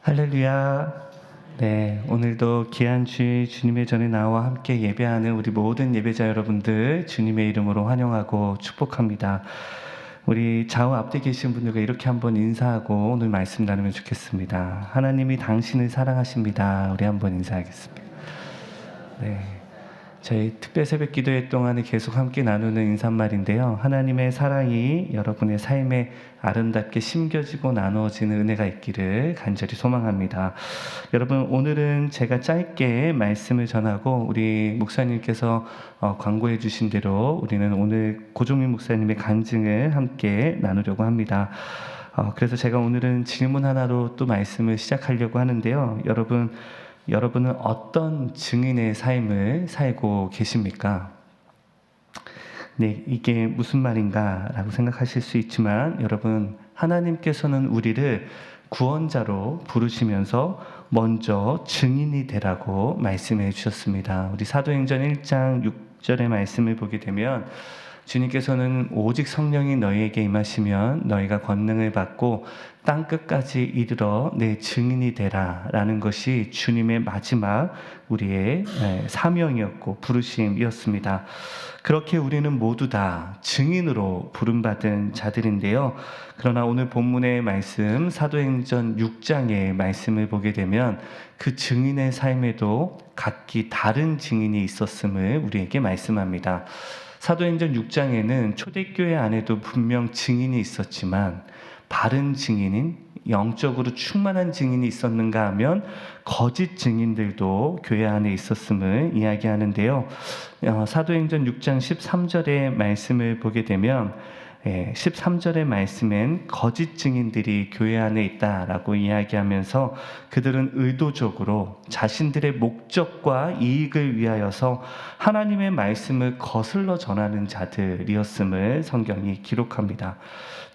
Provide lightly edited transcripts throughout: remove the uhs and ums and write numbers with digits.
할렐루야. 네, 오늘도 귀한 주님의 전에 나와 함께 예배하는 우리 모든 예배자 여러분들 주님의 이름으로 환영하고 축복합니다. 우리 좌우 앞에 계신 분들과 이렇게 한번 인사하고 오늘 말씀 나누면 좋겠습니다. 하나님이 당신을 사랑하십니다. 우리 한번 인사하겠습니다. 네. 저희 특별 새벽 기도회 동안에 계속 함께 나누는 인사말인데요. 하나님의 사랑이 여러분의 삶에 아름답게 심겨지고 나누어지는 은혜가 있기를 간절히 소망합니다. 여러분, 오늘은 제가 짧게 말씀을 전하고 우리 목사님께서 광고해 주신 대로 우리는 오늘 고종민 목사님의 간증을 함께 나누려고 합니다. 그래서 제가 오늘은 질문 하나로 또 말씀을 시작하려고 하는데요. 여러분은 어떤 증인의 삶을 살고 계십니까? 네, 이게 무슨 말인가라고 생각하실 수 있지만 여러분, 하나님께서는 우리를 구원자로 부르시면서 먼저 증인이 되라고 말씀해 주셨습니다. 우리 사도행전 1장 6절의 말씀을 보게 되면 주님께서는 오직 성령이 너희에게 임하시면 너희가 권능을 받고 땅끝까지 이르러 내 증인이 되라 라는 것이 주님의 마지막 우리의 사명이었고 부르심이었습니다. 그렇게 우리는 모두 다 증인으로 부름받은 자들인데요. 그러나 오늘 본문의 말씀 사도행전 6장의 말씀을 보게 되면 그 증인의 삶에도 각기 다른 증인이 있었음을 우리에게 말씀합니다. 사도행전 6장에는 초대교회 안에도 분명 증인이 있었지만 바른 증인인 영적으로 충만한 증인이 있었는가 하면 거짓 증인들도 교회 안에 있었음을 이야기하는데요. 사도행전 6장 13절의 말씀을 보게 되면 13절의 말씀엔 거짓 증인들이 교회 안에 있다라고 이야기하면서 그들은 의도적으로 자신들의 목적과 이익을 위하여서 하나님의 말씀을 거슬러 전하는 자들이었음을 성경이 기록합니다.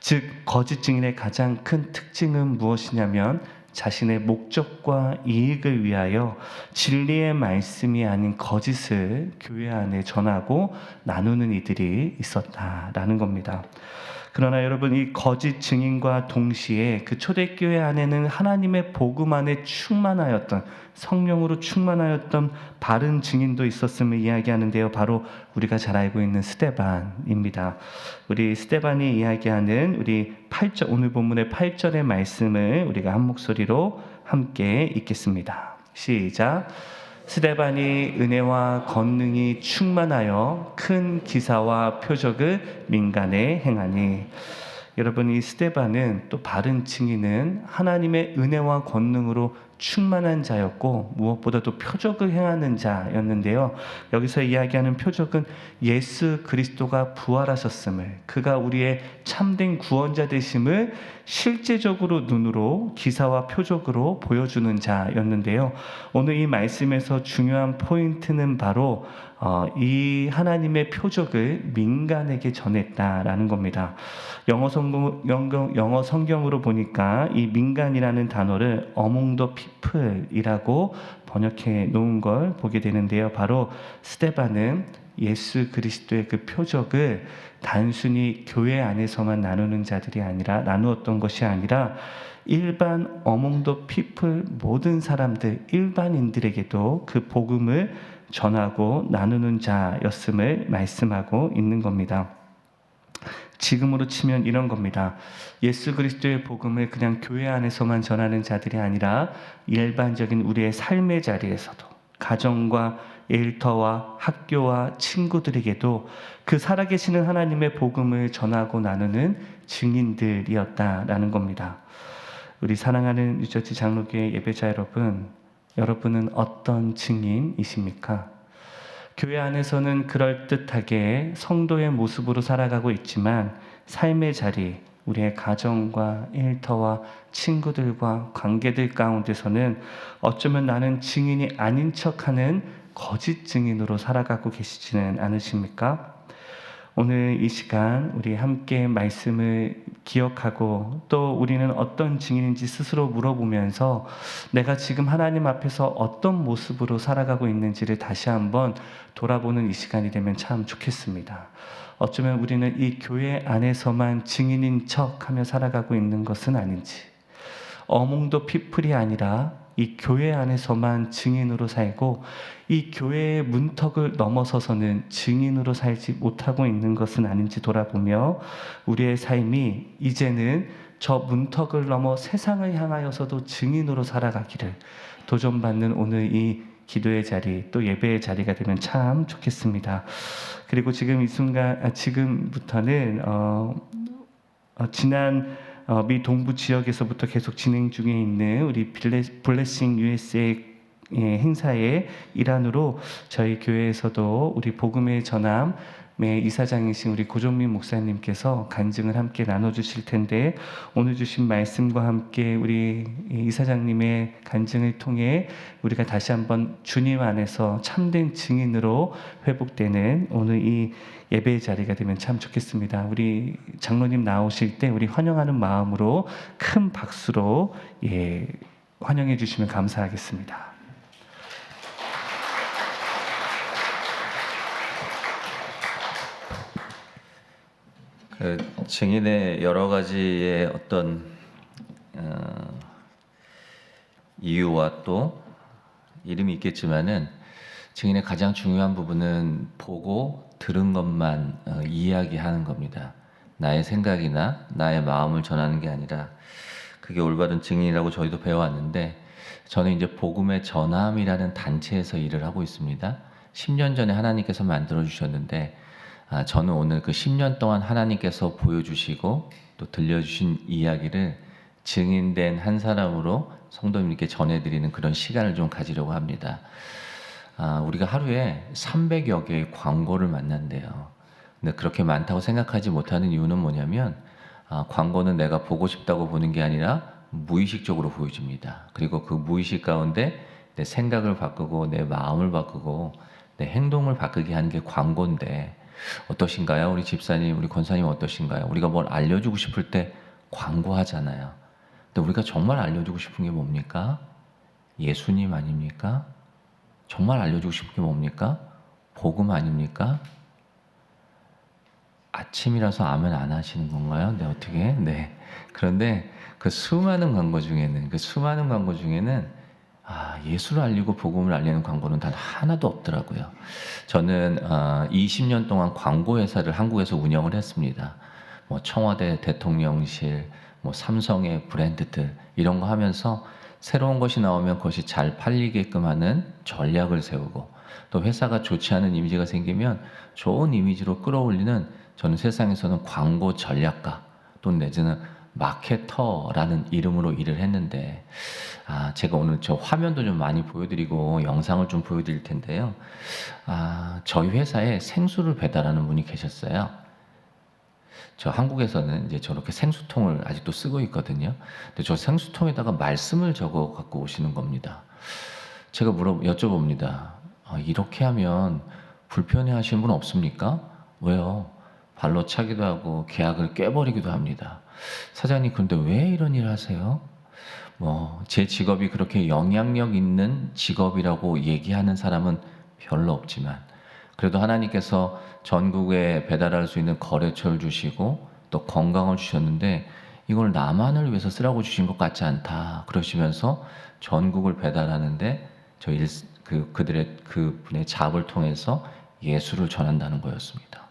즉 거짓 증인의 가장 큰 특징은 무엇이냐면 자신의 목적과 이익을 위하여 진리의 말씀이 아닌 거짓을 교회 안에 전하고 나누는 이들이 있었다라는 겁니다. 그러나 여러분, 이 거짓 증인과 동시에 그 초대교회 안에는 하나님의 복음 안에 충만하였던, 성령으로 충만하였던 바른 증인도 있었음을 이야기하는데요. 바로 우리가 잘 알고 있는 스데반입니다. 우리 스데반이 이야기하는 우리 8절, 오늘 본문의 8절의 말씀을 우리가 한 목소리로 함께 읽겠습니다. 시작. 스데반이 은혜와 권능이 충만하여 큰 기사와 표적을 민간에 행하니. 여러분, 이 스데반은 또 바른 증인은 하나님의 은혜와 권능으로 충만한 자였고 무엇보다도 표적을 행하는 자였는데요. 여기서 이야기하는 표적은 예수 그리스도가 부활하셨음을, 그가 우리의 참된 구원자 되심을 실제적으로 눈으로 기사와 표적으로 보여주는 자였는데요. 오늘 이 말씀에서 중요한 포인트는 바로 이 하나님의 표적을 민간에게 전했다라는 겁니다. 영어 성경으로 보니까 이 민간이라는 단어를 among the people이라고 번역해 놓은 걸 보게 되는데요. 바로 스데반은 예수 그리스도의 그 표적을 단순히 교회 안에서만 나누었던 것이 아니라 일반 among the people, 모든 사람들, 일반인들에게도 그 복음을 전하고 나누는 자였음을 말씀하고 있는 겁니다. 지금으로 치면 이런 겁니다. 예수 그리스도의 복음을 그냥 교회 안에서만 전하는 자들이 아니라 일반적인 우리의 삶의 자리에서도, 가정과 일터와 학교와 친구들에게도 그 살아계시는 하나님의 복음을 전하고 나누는 증인들이었다라는 겁니다. 우리 사랑하는 뉴처치 장로교회 예배자 여러분은 어떤 증인이십니까? 교회 안에서는 그럴듯하게 성도의 모습으로 살아가고 있지만 삶의 자리, 우리의 가정과 일터와 친구들과 관계들 가운데서는 어쩌면 나는 증인이 아닌 척하는 거짓 증인으로 살아가고 계시지는 않으십니까? 오늘 이 시간 우리 함께 말씀을 기억하고 또 우리는 어떤 증인인지 스스로 물어보면서 내가 지금 하나님 앞에서 어떤 모습으로 살아가고 있는지를 다시 한번 돌아보는 이 시간이 되면 참 좋겠습니다. 어쩌면 우리는 이 교회 안에서만 증인인 척하며 살아가고 있는 것은 아닌지, 어몽도 피플이 아니라 이 교회 안에서만 증인으로 살고 이 교회의 문턱을 넘어서서는 증인으로 살지 못하고 있는 것은 아닌지 돌아보며 우리의 삶이 이제는 저 문턱을 넘어 세상을 향하여서도 증인으로 살아가기를 도전받는 오늘 이 기도의 자리 또 예배의 자리가 되면 참 좋겠습니다. 그리고 지금 이 순간 지금부터는 지난 미 동부 지역에서부터 계속 진행 중에 있는 우리 블레싱 USA 행사의 일환으로 저희 교회에서도 우리 복음의 전함의 이사장이신 우리 고종민 목사님께서 간증을 함께 나눠주실 텐데 오늘 주신 말씀과 함께 우리 이사장님의 간증을 통해 우리가 다시 한번 주님 안에서 참된 증인으로 회복되는 오늘 이 예배의 자리가 되면 참 좋겠습니다. 우리 장로님 나오실 때 우리 환영하는 마음으로 큰 박수로 환영해 주시면 감사하겠습니다. 그 증인의 여러 가지의 어떤 이유와 또 이름이 있겠지만은 증인의 가장 중요한 부분은 보고 들은 것만 이야기하는 겁니다. 나의 생각이나 나의 마음을 전하는 게 아니라 그게 올바른 증인이라고 저희도 배워왔는데 저는 이제 복음의 전함이라는 단체에서 일을 하고 있습니다. 10년 전에 하나님께서 만들어 주셨는데 저는 오늘 그 10년 동안 하나님께서 보여주시고 또 들려주신 이야기를 증인된 한 사람으로 성도님께 전해드리는 그런 시간을 좀 가지려고 합니다. 우리가 하루에 300여 개의 광고를 만난대요. 근데 그렇게 많다고 생각하지 못하는 이유는 뭐냐면 광고는 내가 보고 싶다고 보는 게 아니라 무의식적으로 보여줍니다. 그리고 그 무의식 가운데 내 생각을 바꾸고 내 마음을 바꾸고 내 행동을 바꾸게 하는 게 광고인데 어떠신가요? 우리 집사님, 우리 권사님 어떠신가요? 우리가 뭘 알려주고 싶을 때 광고하잖아요. 근데 우리가 정말 알려주고 싶은 게 뭡니까? 예수님 아닙니까? 정말 알려주고 싶은 게 뭡니까? 복음 아닙니까? 아침이라서 아멘 안 하시는 건가요? 네, 어떻게? 네. 그런데 그 수많은 광고 중에는 예수를 알리고 복음을 알리는 광고는 단 하나도 없더라고요. 저는 20년 동안 광고 회사를 한국에서 운영을 했습니다. 뭐 청와대 대통령실, 뭐 삼성의 브랜드들 이런 거 하면서 새로운 것이 나오면 그것이 잘 팔리게끔 하는 전략을 세우고 또 회사가 좋지 않은 이미지가 생기면 좋은 이미지로 끌어올리는 저는 세상에서는 광고 전략가 또는 내지는 마케터라는 이름으로 일을 했는데 제가 오늘 저 화면도 좀 많이 보여드리고 영상을 좀 보여드릴 텐데요. 저희 회사에 생수를 배달하는 분이 계셨어요. 저 한국에서는 이제 저렇게 생수통을 아직도 쓰고 있거든요. 근데 저 생수통에다가 말씀을 적어 갖고 오시는 겁니다. 제가 여쭤봅니다. 이렇게 하면 불편해 하시는 분 없습니까? 왜요? 발로 차기도 하고 계약을 깨버리기도 합니다. 사장님, 그런데 왜 이런 일을 하세요? 제 직업이 그렇게 영향력 있는 직업이라고 얘기하는 사람은 별로 없지만 그래도 하나님께서 전국에 배달할 수 있는 거래처를 주시고 또 건강을 주셨는데 이걸 나만을 위해서 쓰라고 주신 것 같지 않다 그러시면서 전국을 배달하는데 그분의 잡을 통해서 예수를 전한다는 거였습니다.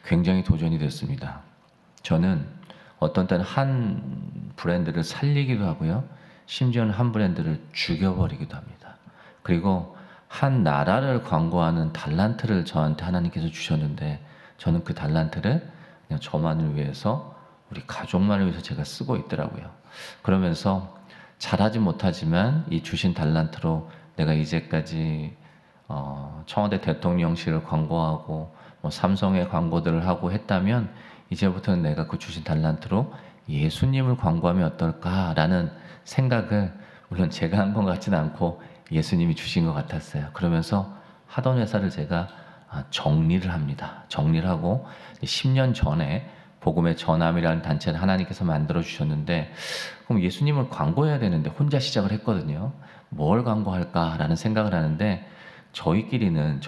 굉장히 도전이 됐습니다. 저는 어떤 때는 한 브랜드를 살리기도 하고요. 심지어는 한 브랜드를 죽여버리기도 합니다. 그리고 한 나라를 광고하는 달란트를 저한테 하나님께서 주셨는데 저는 그 달란트를 그냥 저만을 위해서 우리 가족만을 위해서 제가 쓰고 있더라고요. 그러면서 잘하지 못하지만 이 주신 달란트로 내가 이제까지 청와대 대통령실을 광고하고 삼성의 광고들을 하고 했다면 이제부터는 내가 그 주신 달란트로 예수님을 광고하면 어떨까라는 생각을 물론 제가 한 것 같지는 않고 예수님이 주신 것 같았어요. 그러면서 하던 회사를 제가 정리를 합니다. 정리를 하고 10년 전에 복음의 전함이라는 단체를 하나님께서 만들어 주셨는데 그럼 예수님을 광고해야 되는데 혼자 시작을 했거든요. 뭘 광고할까라는 생각을 하는데 저희끼리는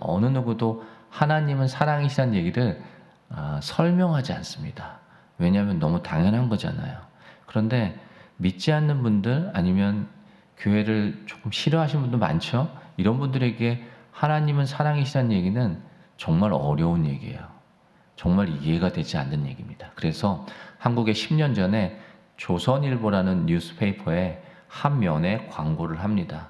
어느 누구도 하나님은 사랑이시라는 얘기를 설명하지 않습니다. 왜냐하면 너무 당연한 거잖아요. 그런데 믿지 않는 분들 아니면 교회를 조금 싫어하시는 분도 많죠. 이런 분들에게 하나님은 사랑이시라는 얘기는 정말 어려운 얘기예요. 정말 이해가 되지 않는 얘기입니다. 그래서 한국에 10년 전에 조선일보라는 뉴스페이퍼에 한 면에 광고를 합니다.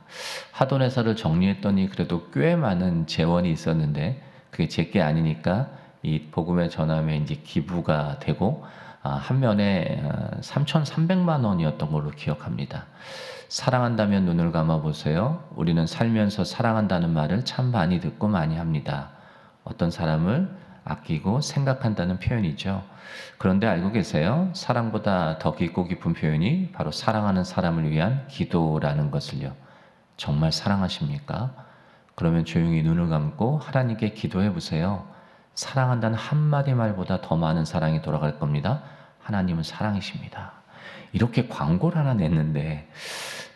하돈 회사를 정리했더니 그래도 꽤 많은 재원이 있었는데 그게 제게 아니니까 이 복음의 전함에 이제 기부가 되고 한 면에 3,300만 원이었던 걸로 기억합니다. 사랑한다면 눈을 감아 보세요. 우리는 살면서 사랑한다는 말을 참 많이 듣고 많이 합니다. 어떤 사람을 아끼고 생각한다는 표현이죠. 그런데 알고 계세요? 사랑보다 더 깊고 깊은 표현이 바로 사랑하는 사람을 위한 기도라는 것을요. 정말 사랑하십니까? 그러면 조용히 눈을 감고 하나님께 기도해 보세요. 사랑한다는 한마디 말보다 더 많은 사랑이 돌아갈 겁니다. 하나님은 사랑이십니다. 이렇게 광고를 하나 냈는데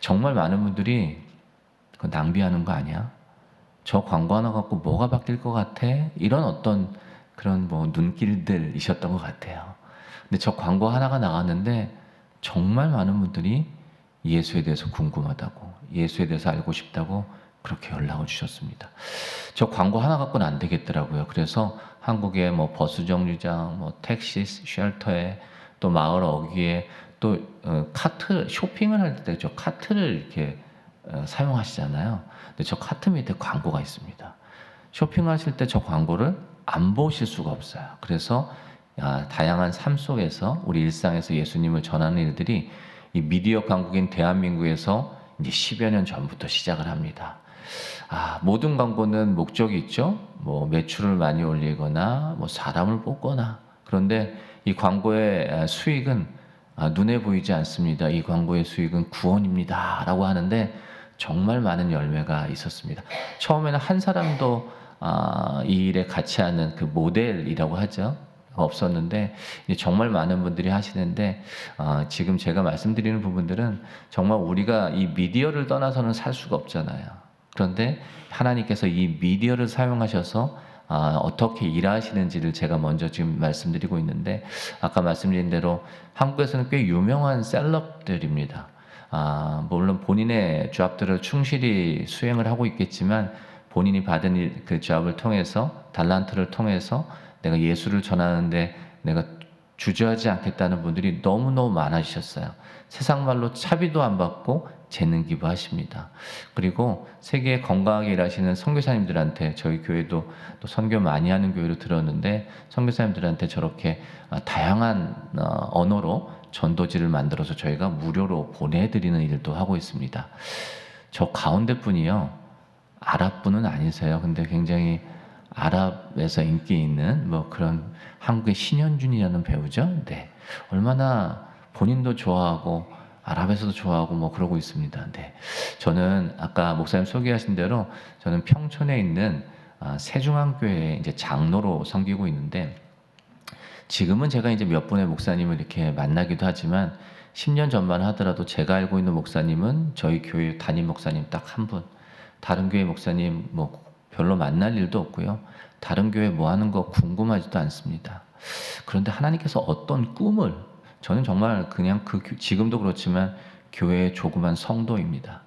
정말 많은 분들이 그거 낭비하는 거 아니야? 저 광고 하나 갖고 뭐가 바뀔 것 같아? 이런 어떤 그런 뭐 눈길들이셨던 것 같아요. 근데 저 광고 하나가 나갔는데 정말 많은 분들이 예수에 대해서 궁금하다고, 예수에 대해서 알고 싶다고 그렇게 연락을 주셨습니다. 저 광고 하나 갖고는 안 되겠더라고요. 그래서 한국의 뭐 버스 정류장, 뭐 택시 쉘터에 또 마을 어귀에 또 카트 쇼핑을 할 때 저 카트를 이렇게 사용하시잖아요. 근데 저 카트 밑에 광고가 있습니다. 쇼핑하실 때 저 광고를 안 보실 수가 없어요. 그래서 다양한 삶 속에서 우리 일상에서 예수님을 전하는 일들이 이 미디어 강국인 대한민국에서 이제 10여 년 전부터 시작을 합니다. 모든 광고는 목적이 있죠. 뭐 매출을 많이 올리거나 뭐 사람을 뽑거나. 그런데 이 광고의 수익은 눈에 보이지 않습니다. 이 광고의 수익은 구원입니다. 라고 하는데 정말 많은 열매가 있었습니다. 처음에는 한 사람도 이 일에 같이 하는 그 모델이라고 하죠. 없었는데 이제 정말 많은 분들이 하시는데 지금 제가 말씀드리는 부분들은 정말 우리가 이 미디어를 떠나서는 살 수가 없잖아요. 그런데 하나님께서 이 미디어를 사용하셔서 어떻게 일하시는지를 제가 먼저 지금 말씀드리고 있는데 아까 말씀드린 대로 한국에서는 꽤 유명한 셀럽들입니다. 물론 본인의 잡들을 충실히 수행을 하고 있겠지만 본인이 받은 그 잡을 통해서 달란트를 통해서 내가 예수를 전하는데 내가 주저하지 않겠다는 분들이 너무너무 많아지셨어요. 세상 말로 차비도 안 받고 재능 기부하십니다. 그리고 세계에 건강하게 일하시는 선교사님들한테 저희 교회도 또 선교 많이 하는 교회로 들었는데 선교사님들한테 저렇게 다양한 언어로 전도지를 만들어서 저희가 무료로 보내드리는 일도 하고 있습니다. 저 가운데 분이요. 아랍 분은 아니세요. 근데 굉장히 아랍에서 인기 있는 뭐 그런 한국의 신현준이라는 배우죠. 네. 얼마나 본인도 좋아하고 아랍에서도 좋아하고 뭐 그러고 있습니다. 네. 저는 아까 목사님 소개하신 대로 저는 평촌에 있는 세중앙교회 이제 장로로 섬기고 있는데 지금은 제가 이제 몇 분의 목사님을 이렇게 만나기도 하지만 10년 전만 하더라도 제가 알고 있는 목사님은 저희 교회 담임 목사님 딱 한 분, 다른 교회 목사님 뭐 별로 만날 일도 없고요. 다른 교회 뭐 하는 거 궁금하지도 않습니다. 그런데 하나님께서 어떤 꿈을 저는 정말 그냥 지금도 그렇지만 교회의 조그만 성도입니다.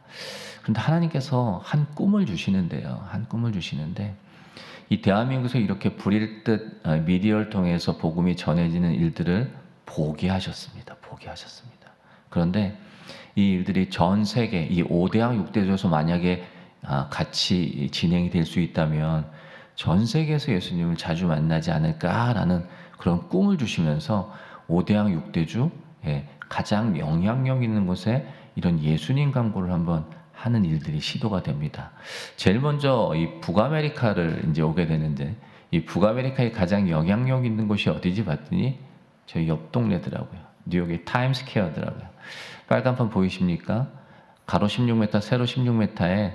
그런데 하나님께서 한 꿈을 주시는데요. 한 꿈을 주시는데 이 대한민국에서 이렇게 불일 듯 미디어를 통해서 복음이 전해지는 일들을 보게 하셨습니다. 보게 하셨습니다. 그런데 이 일들이 전 세계 이 5대양 6대조에서 만약에 같이 진행이 될 수 있다면 전 세계에서 예수님을 자주 만나지 않을까라는 그런 꿈을 주시면서 5대양 6대주 가장 영향력 있는 곳에 이런 예수님 광고를 한번 하는 일들이 시도가 됩니다. 제일 먼저 이 북아메리카를 이제 오게 되는데 이 북아메리카에 가장 영향력 있는 곳이 어디지 봤더니 저희 옆 동네더라고요. 뉴욕의 타임스퀘어더라고요. 빨간판 보이십니까? 가로 16m, 세로 16m에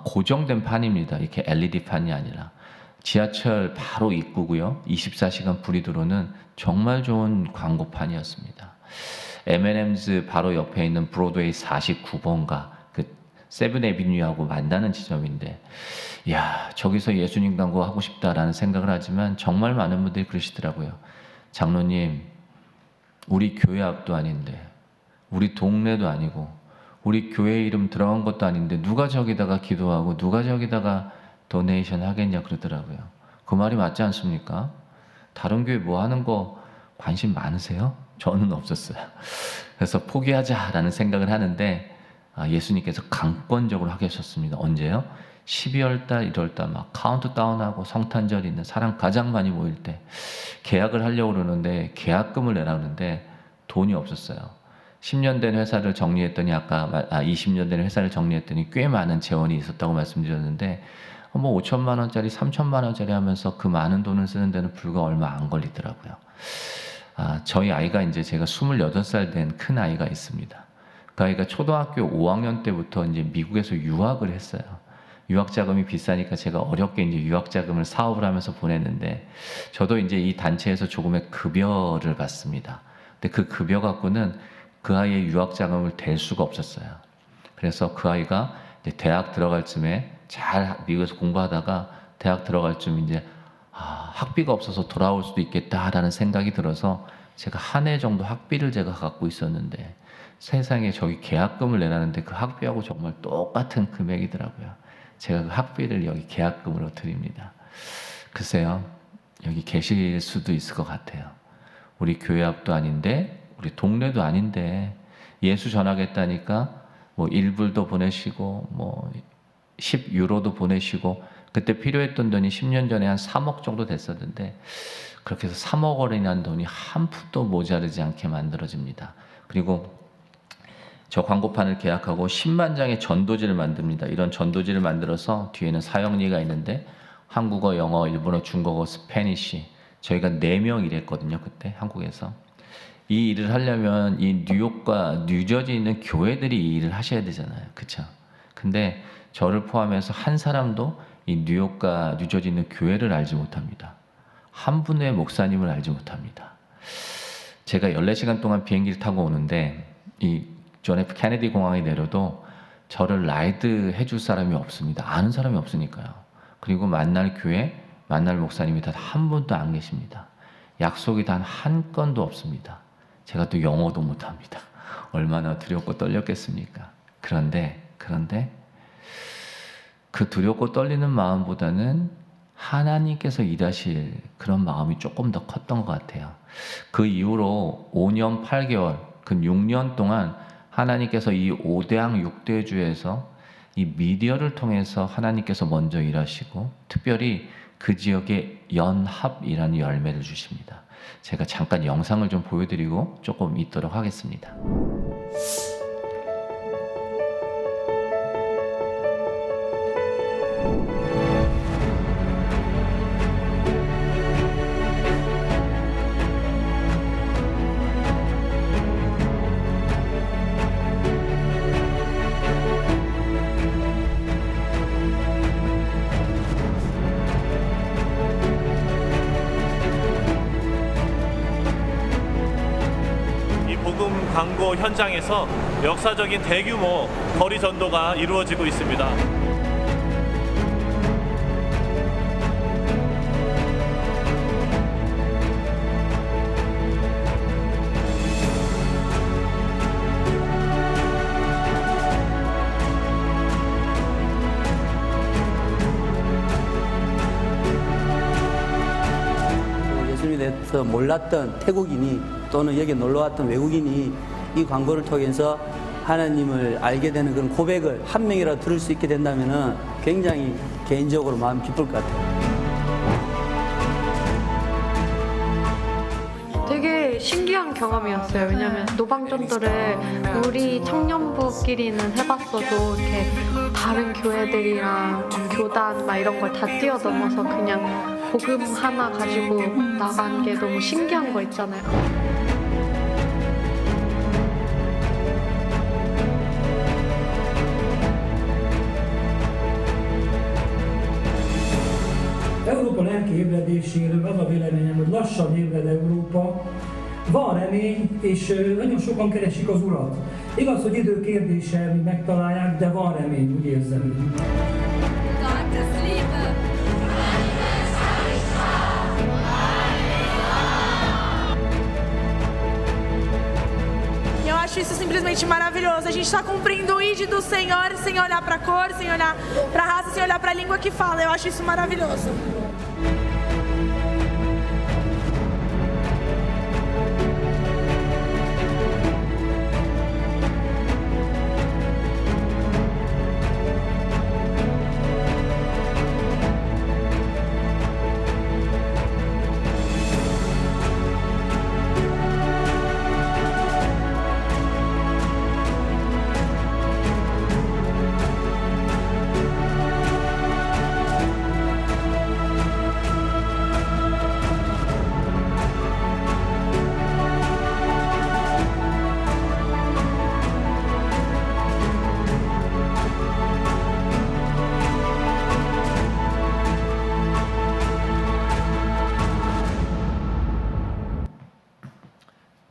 고정된 판입니다. 이렇게 LED 판이 아니라 지하철 바로 입구고요. 24시간 불이 들어오는 정말 좋은 광고판이었습니다. M&M's 바로 옆에 있는 브로드웨이 49번가 그 세븐에비뉴하고 만나는 지점인데 야 저기서 예수님 광고 하고 싶다라는 생각을 하지만 정말 많은 분들이 그러시더라고요. 장로님 우리 교회 앞도 아닌데 우리 동네도 아니고 우리 교회 이름 들어간 것도 아닌데 누가 저기다가 기도하고 누가 저기다가 도네이션 하겠냐 그러더라고요. 그 말이 맞지 않습니까? 다른 교회 뭐 하는 거 관심 많으세요? 저는 없었어요. 그래서 포기하자라는 생각을 하는데 예수님께서 강권적으로 하게 하셨습니다. 언제요? 12월 달, 1월 달 막 카운트다운하고 성탄절 있는 사람 가장 많이 모일 때 계약을 하려고 그러는데 계약금을 내라 그러는데 돈이 없었어요. 10년 된 회사를 정리했더니 20년 된 회사를 정리했더니 꽤 많은 재원이 있었다고 말씀드렸는데 뭐 5천만 원짜리, 3천만 원짜리 하면서 그 많은 돈을 쓰는 데는 불과 얼마 안 걸리더라고요. 저희 아이가 이제 제가 28살 된 큰 아이가 있습니다. 그 아이가 초등학교 5학년 때부터 이제 미국에서 유학을 했어요. 유학 자금이 비싸니까 제가 어렵게 이제 유학 자금을 사업을 하면서 보냈는데 저도 이제 이 단체에서 조금의 급여를 받습니다. 근데 그 급여 갖고는 그 아이의 유학 자금을 댈 수가 없었어요. 그래서 그 아이가 이제 대학 들어갈 쯤에 잘 미국에서 공부하다가 대학 들어갈 쯤 이제 학비가 없어서 돌아올 수도 있겠다라는 생각이 들어서 제가 한 해 정도 학비를 제가 갖고 있었는데 세상에 저기 계약금을 내라는데 그 학비하고 정말 똑같은 금액이더라고요. 제가 그 학비를 여기 계약금으로 드립니다. 글쎄요, 여기 계실 수도 있을 것 같아요. 우리 교회 앞도 아닌데 우리 동네도 아닌데 예수 전하겠다니까 뭐 1불도 보내시고 뭐 10유로도 보내시고 그때 필요했던 돈이 10년 전에 한 3억 정도 됐었는데 그렇게 해서 3억 원이라는 돈이 한 푼도 모자르지 않게 만들어집니다. 그리고 저 광고판을 계약하고 10만 장의 전도지를 만듭니다. 이런 전도지를 만들어서 뒤에는 사형리가 있는데 한국어, 영어, 일본어, 중국어, 스페니쉬 저희가 4명 일했거든요. 그때 한국에서. 이 일을 하려면 이 뉴욕과 뉴저지에 있는 교회들이 이 일을 하셔야 되잖아요. 그렇죠? 근데 저를 포함해서 한 사람도 이 뉴욕과 뉴저지에 있는 교회를 알지 못합니다. 한 분의 목사님을 알지 못합니다. 제가 14시간 동안 비행기를 타고 오는데 이 존 F 케네디 공항에 내려도 저를 라이드 해줄 사람이 없습니다. 아는 사람이 없으니까요. 그리고 만날 교회, 만날 목사님이 단 한 분도 안 계십니다. 약속이 단 한 건도 없습니다. 제가 또 영어도 못합니다. 얼마나 두렵고 떨렸겠습니까? 그런데 그 두렵고 떨리는 마음보다는 하나님께서 일하실 그런 마음이 조금 더 컸던 것 같아요. 그 이후로 5년 8개월, 그 6년 동안 하나님께서 이 5대양 6대주에서 이 미디어를 통해서 하나님께서 먼저 일하시고 특별히 그 지역에 연합이라는 열매를 주십니다. 제가 잠깐 영상을 좀 보여드리고 조금 있도록 하겠습니다. 복음 광고 현장에서 역사적인 대규모 거리 전도가 이루어지고 있습니다. 예수님에 대해서 몰랐던 태국인이 또는 여기 놀러왔던 외국인이 이 광고를 통해서 하나님을 알게 되는 그런 고백을 한 명이라도 들을 수 있게 된다면 굉장히 개인적으로 마음 기쁠 것 같아요. 되게 신기한 경험이었어요. 왜냐면 노방전도를 우리 청년부끼리는 해봤어도 이렇게 다른 교회들이랑 교단 막 이런 걸 다 뛰어넘어서 그냥 복음 하나 가지고 나간 게 너무 신기한 거 있잖아요. Európa lelki ébredéséről az a véleményem, hogy lassan ébred Európa, van remény, és nagyon sokan keresik az Urat. Igaz, hogy idő kérdése, hogy megtalálják, de van remény, úgy érzem. acho isso simplesmente maravilhoso. A gente está cumprindo o ID do Senhor sem olhar para a cor, sem olhar para a raça, sem olhar para a língua que fala. Eu acho isso maravilhoso.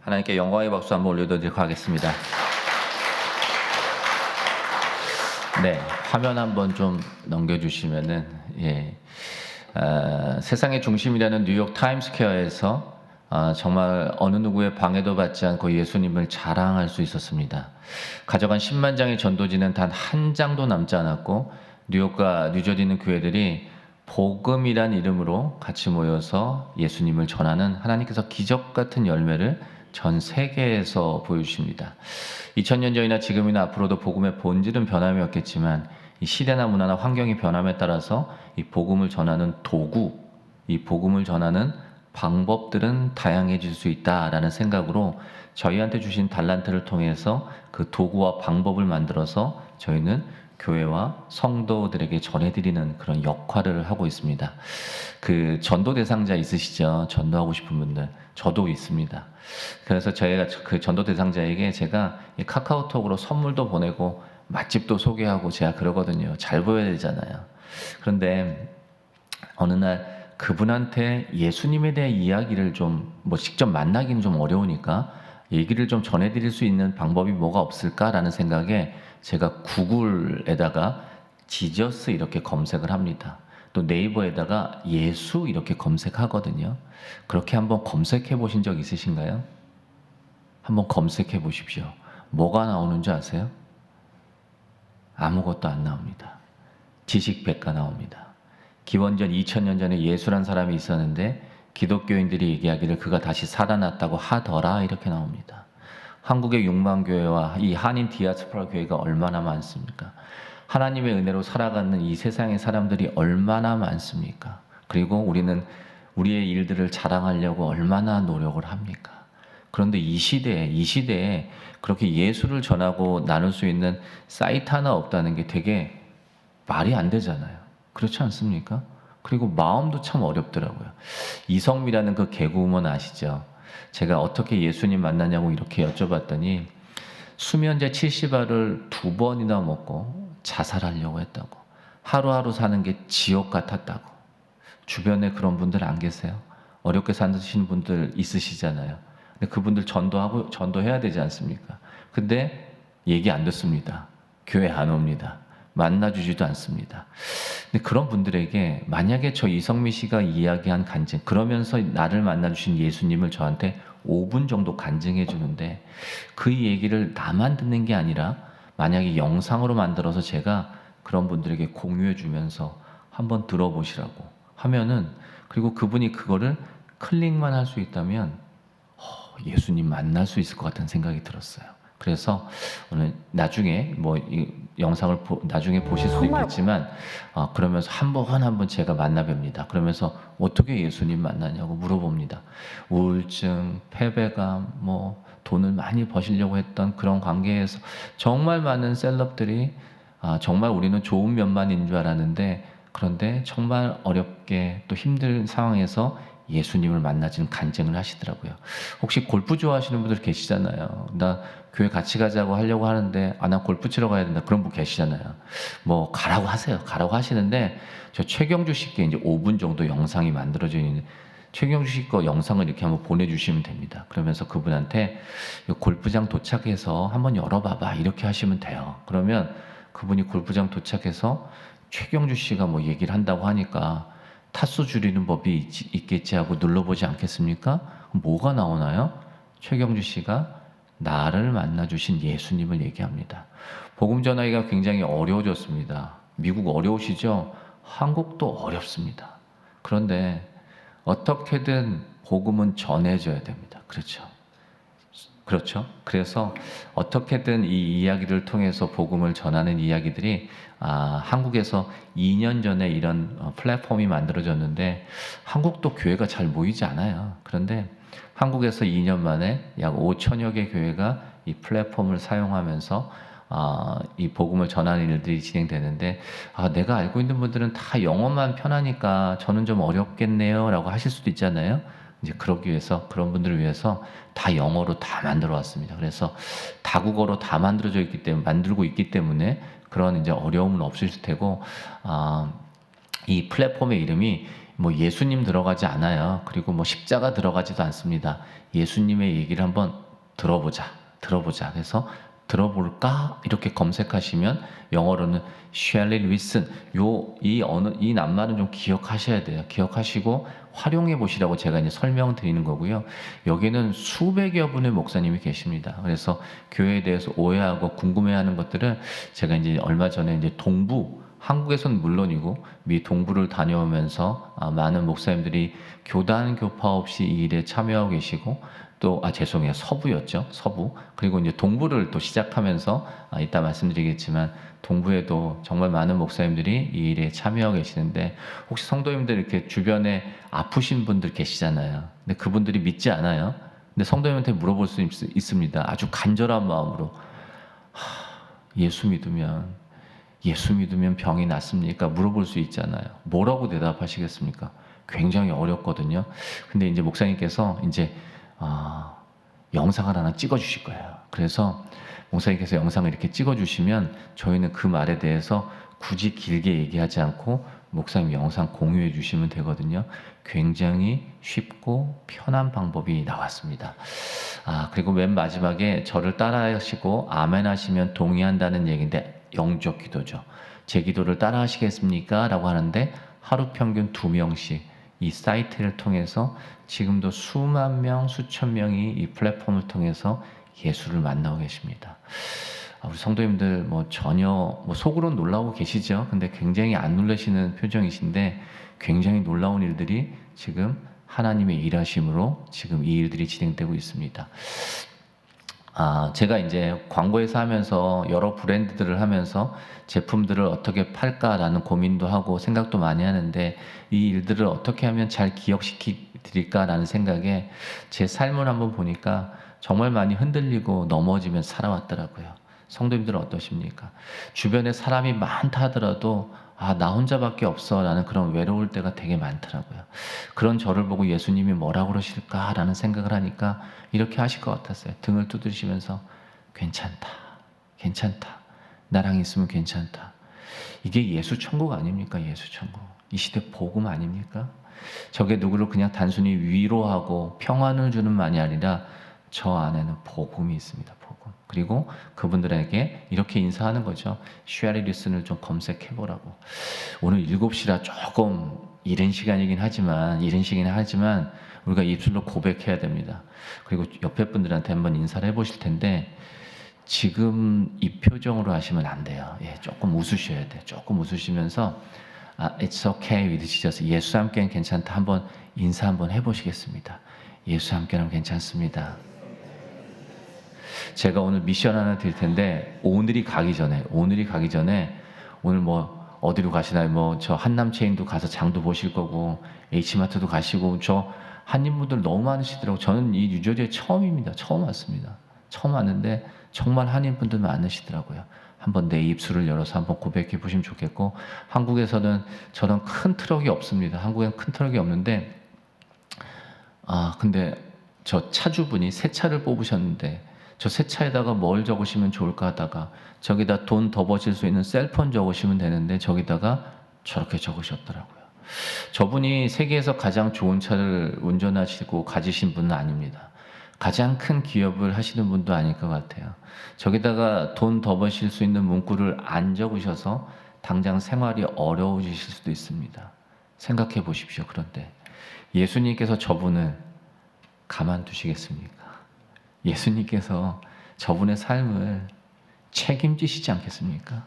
하나님께 영광의 박수 한번 올려드리도록 하겠습니다. 네, 화면 한번 좀 넘겨주시면은 세상의 중심이라는 뉴욕 타임스퀘어에서 정말 어느 누구의 방해도 받지 않고 예수님을 자랑할 수 있었습니다. 가져간 10만 장의 전도지는 단 한 장도 남지 않았고 뉴욕과 뉴저지 있는 교회들이 복음이란 이름으로 같이 모여서 예수님을 전하는 하나님께서 기적 같은 열매를 전 세계에서 보여주십니다. 2000년 전이나 지금이나 앞으로도 복음의 본질은 변함이 없겠지만 이 시대나 문화나 환경이 변함에 따라서 이 복음을 전하는 도구, 이 복음을 전하는 방법들은 다양해질 수 있다라는 생각으로 저희한테 주신 달란트를 통해서 그 도구와 방법을 만들어서 저희는 교회와 성도들에게 전해드리는 그런 역할을 하고 있습니다. 그 전도 대상자 있으시죠? 전도하고 싶은 분들. 저도 있습니다. 그래서 저희가 그 전도 대상자에게 제가 이 카카오톡으로 선물도 보내고 맛집도 소개하고 제가 그러거든요. 잘 보여야 되잖아요. 그런데 어느 날 그분한테 예수님에 대한 이야기를 좀 직접 만나기는 좀 어려우니까 얘기를 좀 전해드릴 수 있는 방법이 뭐가 없을까라는 생각에 제가 구글에다가 지저스 이렇게 검색을 합니다. 또 네이버에다가 예수 이렇게 검색하거든요. 그렇게 한번 검색해 보신 적 있으신가요? 한번 검색해 보십시오. 뭐가 나오는 줄 아세요? 아무것도 안 나옵니다. 지식백과 나옵니다. 기원전 2000년 전에 예수란 사람이 있었는데 기독교인들이 얘기하기를 그가 다시 살아났다고 하더라 이렇게 나옵니다. 한국의 육만교회와 이 한인 디아스포라 교회가 얼마나 많습니까? 하나님의 은혜로 살아가는 이 세상의 사람들이 얼마나 많습니까? 그리고 우리는 우리의 일들을 자랑하려고 얼마나 노력을 합니까? 그런데 이 시대에 그렇게 예수를 전하고 나눌 수 있는 사이트 하나 없다는 게 되게 말이 안 되잖아요. 그렇지 않습니까? 그리고 마음도 참 어렵더라고요. 이성미라는 그 개그우먼 아시죠? 제가 어떻게 예수님 만나냐고 이렇게 여쭤봤더니 수면제 70알을 2번이나 먹고 자살하려고 했다고. 하루하루 사는 게 지옥 같았다고. 주변에 그런 분들 안 계세요? 어렵게 사시는 분들 있으시잖아요. 근데 그분들 전도해야 되지 않습니까? 근데 얘기 안 듣습니다. 교회 안 옵니다. 만나주지도 않습니다. 근데 그런 분들에게 만약에 저 이성미 씨가 이야기한 간증, 그러면서 나를 만나주신 예수님을 저한테 5분 정도 간증해 주는데 그 얘기를 나만 듣는 게 아니라 만약에 영상으로 만들어서 제가 그런 분들에게 공유해 주면서 한번 들어보시라고 하면은, 그리고 그분이 그거를 클릭만 할 수 있다면 예수님 만날 수 있을 것 같은 생각이 들었어요. 그래서 오늘 나중에 이 영상을 나중에 보실 수도 있겠지만 그러면서 한 번 제가 만나 뵙니다. 그러면서 어떻게 예수님 만나냐고 물어봅니다. 우울증, 패배감, 돈을 많이 버시려고 했던 그런 관계에서 정말 많은 셀럽들이 정말 우리는 좋은 면만 있는 줄 알았는데, 그런데 정말 어렵게 또 힘든 상황에서 예수님을 만나지는 간증을 하시더라고요. 혹시 골프 좋아하시는 분들 계시잖아요. 나 교회 같이 가자고 하려고 하는데 나 골프 치러 가야 된다. 그런 분 계시잖아요. 가라고 하세요. 가라고 하시는데 저 최경주 씨께 이제 5분 정도 영상이 만들어져 있는 최경주 씨 거 영상을 이렇게 한번 보내주시면 됩니다. 그러면서 그분한테 골프장 도착해서 한번 열어봐봐 이렇게 하시면 돼요. 그러면 그분이 골프장 도착해서 최경주 씨가 얘기를 한다고 하니까 타수 줄이는 법이 있겠지 하고 눌러보지 않겠습니까? 뭐가 나오나요? 최경주 씨가 나를 만나 주신 예수님을 얘기합니다. 복음 전하기가 굉장히 어려워졌습니다. 미국 어려우시죠? 한국도 어렵습니다. 그런데 어떻게든 복음은 전해져야 됩니다. 그렇죠? 그렇죠? 그래서 어떻게든 이 이야기를 통해서 복음을 전하는 이야기들이 한국에서 2년 전에 이런 플랫폼이 만들어졌는데 한국도 교회가 잘 모이지 않아요. 그런데 한국에서 2년 만에 약 5천여 개 교회가 이 플랫폼을 사용하면서 이 복음을 전하는 일들이 진행되는데 내가 알고 있는 분들은 다 영어만 편하니까 저는 좀 어렵겠네요 라고 하실 수도 있잖아요. 이제 그러기 위해서 그런 분들을 위해서 다 영어로 다 만들어 왔습니다. 그래서 다국어로 다 만들고 있기 때문에 그런 이제 어려움은 없을 테고 이 플랫폼의 이름이 뭐 예수님 들어가지 않아요. 그리고 뭐 십자가 들어가지도 않습니다. 예수님의 얘기를 한번 들어보자. 그래서 들어볼까? 이렇게 검색하시면 영어로는 shall it listen. 이 낱말은 좀 기억하셔야 돼요. 기억하시고 활용해 보시라고 제가 이제 설명드리는 거고요. 여기는 수백여 분의 목사님이 계십니다. 그래서 교회에 대해서 오해하고 궁금해하는 것들은 제가 이제 얼마 전에 이제 한국에서는 물론이고 미 동부를 다녀오면서 많은 목사님들이 교단 교파 없이 이 일에 참여하고 계시고 또 죄송해요. 서부였죠. 서부. 그리고 이제 동부를 또 시작하면서 이따 말씀드리겠지만 동부에도 정말 많은 목사님들이 이 일에 참여하고 계시는데 혹시 성도님들 이렇게 주변에 아프신 분들 계시잖아요. 근데 그분들이 믿지 않아요. 근데 성도님한테 물어볼 수 있습니다. 아주 간절한 마음으로 예수 믿으면 병이 낫습니까? 물어볼 수 있잖아요. 뭐라고 대답하시겠습니까? 굉장히 어렵거든요. 근데 이제 목사님께서 이제 영상을 하나 찍어 주실 거예요. 그래서 목사님께서 영상을 이렇게 찍어 주시면 저희는 그 말에 대해서 굳이 길게 얘기하지 않고 목사님 영상 공유해 주시면 되거든요. 굉장히 쉽고 편한 방법이 나왔습니다. 그리고 맨 마지막에 저를 따라 하시고 아멘 하시면 동의한다는 얘기인데 영적 기도죠. 제 기도를 따라 하시겠습니까? 라고 하는데 하루 평균 2명씩 이 사이트를 통해서 지금도 수만 명, 수천 명이 이 플랫폼을 통해서 예수를 만나고 계십니다. 우리 성도님들 전혀 속으로는 놀라고 계시죠? 근데 굉장히 안 놀라시는 표정이신데 굉장히 놀라운 일들이 지금 하나님의 일하심으로 지금 이 일들이 진행되고 있습니다. 제가 이제 광고회사 하면서 여러 브랜드들을 하면서 제품들을 어떻게 팔까라는 고민도 하고 생각도 많이 하는데 이 일들을 어떻게 하면 잘 기억시키드릴까라는 생각에 제 삶을 한번 보니까 정말 많이 흔들리고 넘어지면서 살아왔더라고요. 성도님들은 어떠십니까? 주변에 사람이 많다 하더라도 나 혼자밖에 없어 라는 그런 외로울 때가 되게 많더라고요. 그런 저를 보고 예수님이 뭐라고 그러실까라는 생각을 하니까 이렇게 하실 것 같았어요. 등을 두드리시면서 괜찮다. 나랑 있으면 괜찮다. 이게 예수 천국 아닙니까? 예수 천국. 이 시대 복음 아닙니까? 저게 누구를 그냥 단순히 위로하고 평안을 주는 만이 아니라 저 안에는 복음이 있습니다. 복음. 그리고 그분들에게 이렇게 인사하는 거죠. shall it listen을 좀 검색해보라고. 오늘 7시라 조금 이른 시간이긴 하지만 우리가 입술로 고백해야 됩니다. 그리고 옆에 분들한테 한번 인사를 해보실 텐데 지금 이 표정으로 하시면 안 돼요. 조금 웃으셔야 돼요. 조금 웃으시면서 It's okay with Jesus. 예수 함께는 괜찮다. 한번 인사 한번 해보시겠습니다. 예수 함께는 괜찮습니다. 제가 오늘 미션 하나 드릴 텐데 오늘이 가기 전에 오늘 어디로 가시나요? 저 한남체인도 가서 장도 보실 거고 H마트도 가시고 저 한인분들 너무 많으시더라고요. 저는 이 뉴저지에 처음입니다. 처음 왔습니다. 처음 왔는데 정말 한인분들 많으시더라고요. 한번 내 입술을 열어서 한번 고백해 보시면 좋겠고 한국에서는 저런 큰 트럭이 없습니다. 한국에는 큰 트럭이 없는데 근데 저 차주분이 새 차를 뽑으셨는데 저 새 차에다가 뭘 적으시면 좋을까 하다가 저기다 돈 더 버실 수 있는 셀폰 적으시면 되는데 저기다가 저렇게 적으셨더라고요. 저분이 세계에서 가장 좋은 차를 운전하시고 가지신 분은 아닙니다. 가장 큰 기업을 하시는 분도 아닐 것 같아요. 저기다가 돈 더 버실 수 있는 문구를 안 적으셔서 당장 생활이 어려우실 수도 있습니다. 생각해 보십시오. 그런데 예수님께서 저분을 가만두시겠습니까? 예수님께서 저분의 삶을 책임지시지 않겠습니까?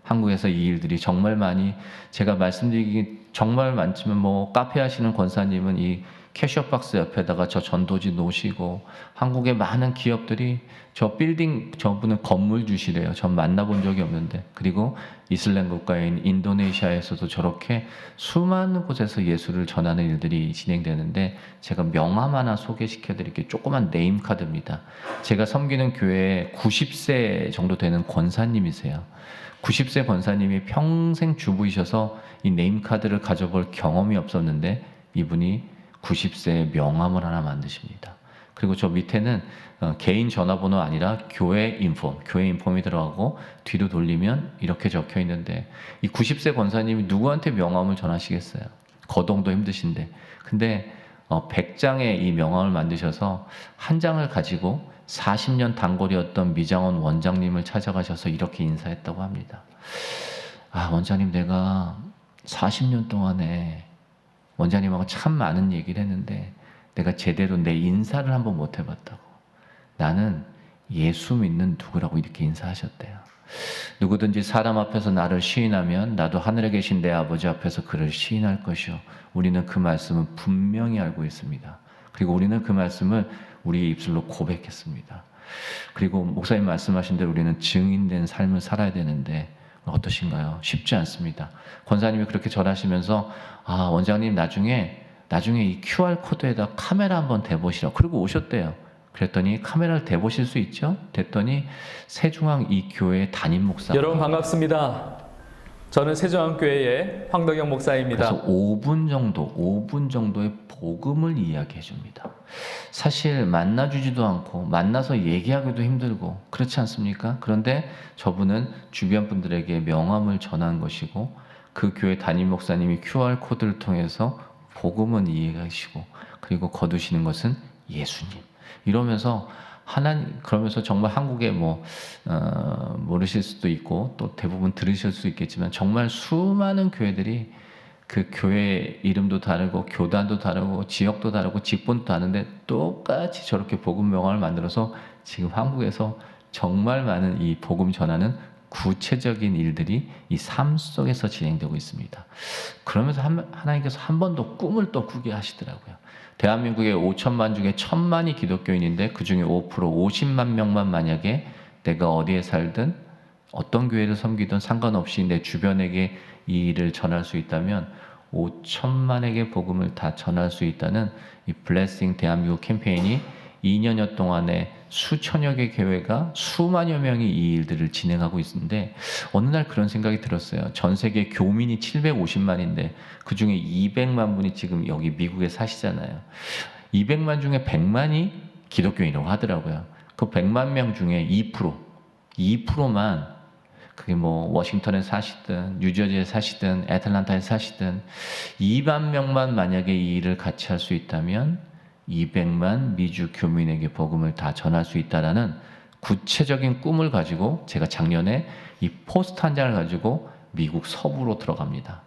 한국에서 이 일들이 정말 많이, 제가 말씀드리기 정말 많지만 뭐 카페 하시는 권사님은 이 캐셔박스 옆에다가 저 전도지 놓으시고, 한국의 많은 기업들이 저 빌딩, 저분은 건물 주시래요. 전 만나본 적이 없는데. 그리고 이슬람 국가인 인도네시아에서도 저렇게 수많은 곳에서 예수를 전하는 일들이 진행되는데, 제가 명함 하나 소개시켜 드릴게요. 조그만 네임카드입니다. 제가 섬기는 교회에 90세 정도 되는 권사님이세요. 90세 권사님이 평생 주부이셔서 이 네임카드를 가져볼 경험이 없었는데, 이분이 90세의 명함을 하나 만드십니다. 그리고 저 밑에는 개인 전화번호 아니라 교회 인폼이 들어가고, 뒤로 돌리면 이렇게 적혀 있는데, 이 90세 권사님이 누구한테 명함을 전하시겠어요? 거동도 힘드신데. 근데 100장의 이 명함을 만드셔서 한 장을 가지고 40년 단골이었던 미장원 원장님을 찾아가셔서 이렇게 인사했다고 합니다. 아, 원장님, 내가 40년 동안에 원장님하고 참 많은 얘기를 했는데 내가 제대로 내 인사를 한번 못 해봤다고. 나는 예수 믿는 누구라고 이렇게 인사하셨대요. 누구든지 사람 앞에서 나를 시인하면 나도 하늘에 계신 내 아버지 앞에서 그를 시인할 것이요. 우리는 그 말씀을 분명히 알고 있습니다. 그리고 우리는 그 말씀을 우리의 입술로 고백했습니다. 그리고 목사님 말씀하신 대로 우리는 증인된 삶을 살아야 되는데 어떠신가요? 쉽지 않습니다. 권사님이 그렇게 전하시면서, 아, 원장님 나중에 이 QR코드에다 카메라 한번 대보시라고. 그리고 오셨대요. 그랬더니 카메라를 대보실 수 있죠? 됐더니 세중앙 이 교회의 담임 목사. 여러분 반갑습니다. 저는 세중앙교회의 황덕영 목사입니다. 그래서 5분 정도의 복음을 이야기해 줍니다. 사실 만나주지도 않고 만나서 얘기하기도 힘들고 그렇지 않습니까? 그런데 저분은 주변 분들에게 명함을 전한 것이고, 그 교회 담임 목사님이 QR코드를 통해서 복음은 이해하시고, 그리고 거두시는 것은 예수님. 이러면서 그러면서 정말 한국에 모르실 수도 있고 또 대부분 들으실 수 있겠지만, 정말 수많은 교회들이 그 교회 이름도 다르고 교단도 다르고 지역도 다르고 직분도 다른데 똑같이 저렇게 복음 명함을 만들어서 지금 한국에서 정말 많은 이 복음 전하는 구체적인 일들이 이 삶 속에서 진행되고 있습니다. 그러면서 하나님께서 한 번 더 꿈을 또 꾸게 하시더라고요. 대한민국의 5천만 중에 1,000만이 기독교인인데 그 중에 5% 50만 명만 만약에 내가 어디에 살든 어떤 교회를 섬기든 상관없이 내 주변에게 이 일을 전할 수 있다면 5천만에게 복음을 다 전할 수 있다는 이 블레싱 대한민국 캠페인이 2년여 동안에 수천여 개 교회가 수만여 명이 이 일들을 진행하고 있는데, 어느 날 그런 생각이 들었어요. 전 세계 교민이 750만인데 그 중에 200만 분이 지금 여기 미국에 사시잖아요. 200만 중에 100만이 기독교인이라고 하더라고요. 그 100만 명 중에 2%만, 그게 워싱턴에 사시든 뉴저지에 사시든 애틀란타에 사시든 2만 명만 만약에 이 일을 같이 할 수 있다면 200만 미주 교민에게 복음을 다 전할 수 있다라는 구체적인 꿈을 가지고 제가 작년에 이 포스트 한 장을 가지고 미국 서부로 들어갑니다.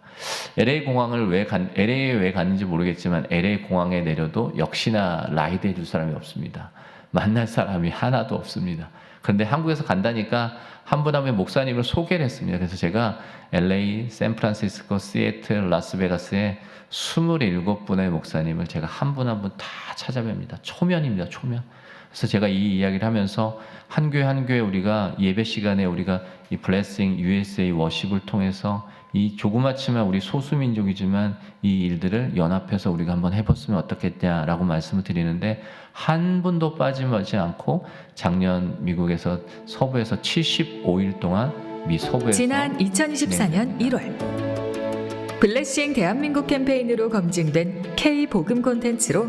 LA 공항을 LA에 왜 갔는지 모르겠지만 LA 공항에 내려도 역시나 라이드 해줄 사람이 없습니다. 만날 사람이 하나도 없습니다. 그런데 한국에서 간다니까 한 분 한 분 목사님을 소개를 했습니다. 그래서 제가 LA, 샌프란시스코, 시애틀, 라스베가스에 27분의 목사님을 제가 한 분 한 분 다 찾아뵙니다. 초면입니다. 초면. 그래서 제가 이 이야기를 하면서 한 교회 우리가 예배 시간에 우리가 이 블레싱 USA 워십을 통해서 이 조그맣지만 우리 소수민족이지만 이 일들을 연합해서 우리가 한번 해봤으면 어떻겠냐라고 말씀을 드리는데, 한 분도 빠짐하지 않고 작년 미국에서 서부에서 75일 동안 미 서부에서 지난 2024년 1월 블레싱 대한민국 캠페인으로 검증된 K-복음 콘텐츠로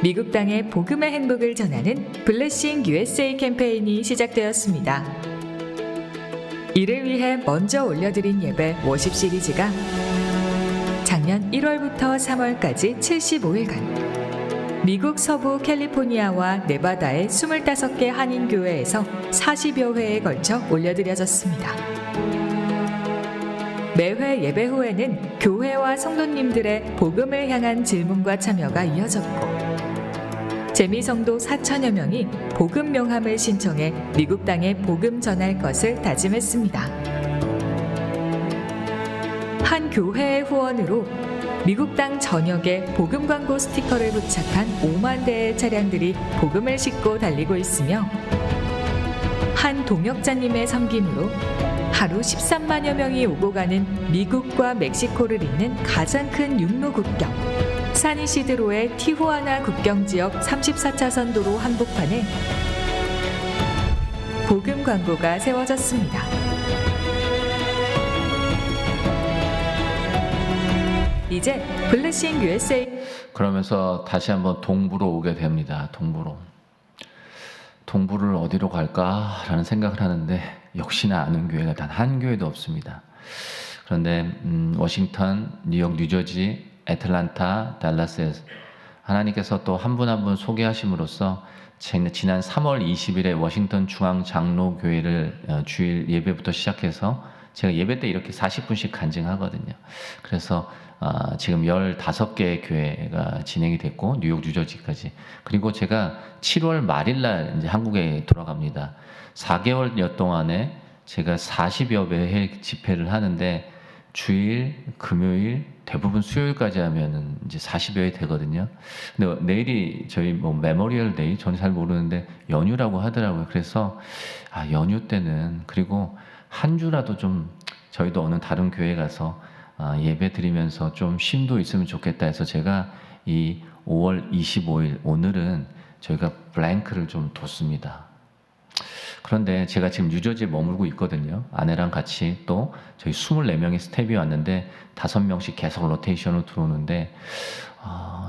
미국 땅의 복음의 행복을 전하는 블레싱 USA 캠페인이 시작되었습니다. 이를 위해 먼저 올려드린 예배 워십 시리즈가 작년 1월부터 3월까지 75일간 미국 서부 캘리포니아와 네바다의 25개 한인교회에서 40여 회에 걸쳐 올려드려졌습니다. 매회 예배 후에는 교회와 성도님들의 복음을 향한 질문과 참여가 이어졌고, 재미성도 4천여 명이 복음 명함을 신청해 미국 땅에 복음 전할 것을 다짐했습니다. 한 교회의 후원으로 미국 땅 전역에 복음 광고 스티커를 부착한 5만 대의 차량들이 복음을 싣고 달리고 있으며 한 동역자님의 섬김으로 하루 13만여 명이 오고 가는 미국과 멕시코를 잇는 가장 큰 육로 국경 산이시드로의 티후아나 국경지역 34차선 도로 한복판에 복음 광고가 세워졌습니다. 이제 블레싱 USA 그러면서 다시 한번 동부로 오게 됩니다. 동부를 어디로 갈까라는 생각을 하는데 역시나 아는 교회가 단 한 교회도 없습니다. 그런데 워싱턴, 뉴욕, 뉴저지, 애틀란타, 달라스에서 하나님께서 또 한 분 한 분 소개하심으로써 지난 3월 20일에 워싱턴 중앙장로교회를 주일 예배부터 시작해서 제가 예배 때 이렇게 40분씩 간증하거든요. 그래서 지금 15개의 교회가 진행이 됐고 뉴욕, 뉴저지까지. 그리고 제가 7월 말일날 이제 한국에 돌아갑니다. 4개월여 동안에 제가 40여 배 집회를 하는데 주일, 금요일, 대부분 수요일까지 하면은 이제 40여 회 되거든요. 근데 내일이 저희 뭐 메모리얼 데이, 저는 잘 모르는데 연휴라고 하더라고요. 그래서 연휴 때는 그리고 한 주라도 좀 저희도 어느 다른 교회 가서 예배 드리면서 좀 쉼도 있으면 좋겠다 해서 제가 이 5월 25일 오늘은 저희가 블랭크를 좀 뒀습니다. 그런데 제가 지금 뉴저지에 머물고 있거든요. 아내랑 같이 또 저희 24명의 스텝이 왔는데 5명씩 계속 로테이션으로 들어오는데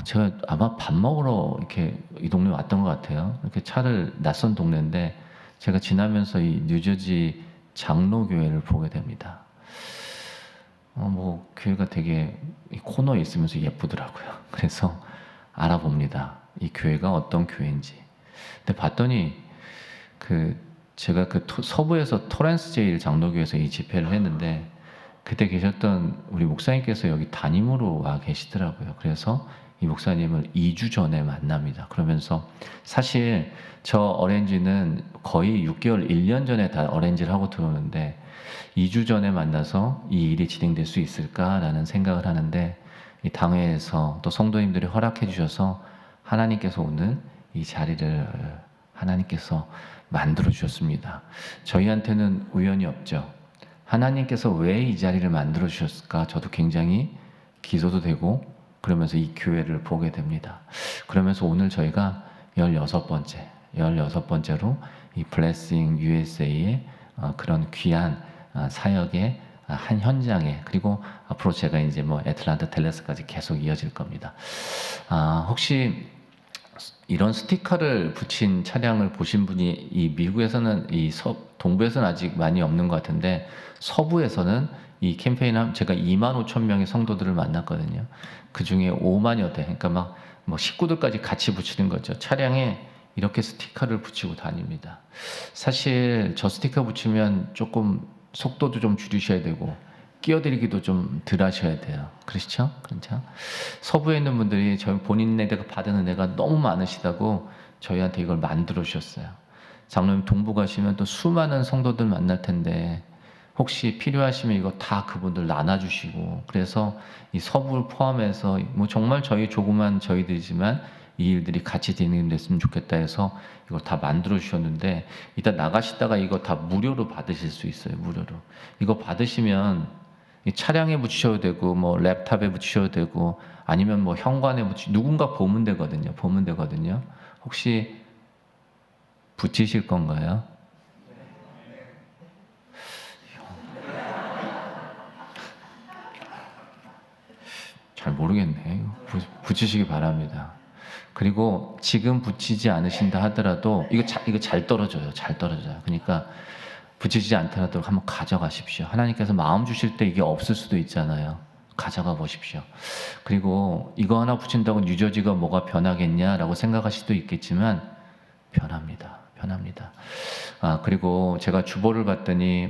제가 아마 밥 먹으러 이렇게 이 동네 왔던 것 같아요. 이렇게 차를 낯선 동네인데 제가 지나면서 이 뉴저지 장로교회를 보게 됩니다. 뭐 교회가 되게 이 코너에 있으면서 예쁘더라고요. 그래서 알아봅니다. 이 교회가 어떤 교회인지. 근데 봤더니 제가 서부에서 토렌스 제일 장로교회에서 이 집회를 했는데 그때 계셨던 우리 목사님께서 여기 담임으로 와 계시더라고요. 그래서 이 목사님을 2주 전에 만납니다. 그러면서 사실 저 어레인지는 거의 6개월, 1년 전에 다 어레인지를 하고 들어오는데 2주 전에 만나서 이 일이 진행될 수 있을까라는 생각을 하는데 이 당회에서 또 성도님들이 허락해 주셔서 하나님께서 오늘 이 자리를 하나님께서 만들어 주셨습니다. 저희한테는 우연이 없죠. 하나님께서 왜 이 자리를 만들어 주셨을까? 저도 굉장히 기도도 되고 그러면서 이 교회를 보게 됩니다. 그러면서 오늘 저희가 16번째로 이 블레싱 USA의 그런 귀한 사역의 한 현장에 그리고 앞으로 제가 이제 뭐 애틀란타, 댈러스까지 계속 이어질 겁니다. 혹시 이런 스티커를 붙인 차량을 보신 분이 이 미국에서는 동부에서는 아직 많이 없는 것 같은데 서부에서는 이 캠페인 제가 2만 5천 명의 성도들을 만났거든요. 그 중에 5만여 대, 그러니까 뭐 식구들까지 같이 붙이는 거죠. 차량에 이렇게 스티커를 붙이고 다닙니다. 사실 저 스티커 붙이면 조금 속도도 좀 줄이셔야 되고 끼어들기도 좀 덜 하셔야 돼요. 그렇죠? 그렇죠? 서부에 있는 분들이 저희 본인네가 받은 은혜가 너무 많으시다고 저희한테 이걸 만들어 주셨어요. 장로님 동부 가시면 또 수많은 성도들 만날 텐데 혹시 필요하시면 이거 다 그분들 나눠주시고 그래서 이 서부를 포함해서 뭐 정말 저희 조그만 저희들이지만 이 일들이 같이 진행됐으면 좋겠다 해서 이걸 다 만들어 주셨는데 이따 나가시다가 이거 다 무료로 받으실 수 있어요. 무료로. 이거 받으시면 이 차량에 붙이셔도 되고 뭐 랩탑에 붙이셔도 되고 아니면 뭐 현관에 누군가 보면 되거든요. 혹시 붙이실 건가요? 잘 모르겠네. 붙이시기 바랍니다. 그리고 지금 붙이지 않으신다 하더라도 이거 잘 떨어져요. 그러니까 붙이지 않더라도 한번 가져가십시오. 하나님께서 마음 주실 때 이게 없을 수도 있잖아요. 가져가 보십시오. 그리고 이거 하나 붙인다고 뉴저지가 뭐가 변하겠냐라고 생각하실 수도 있겠지만 변합니다. 그리고 제가 주보를 봤더니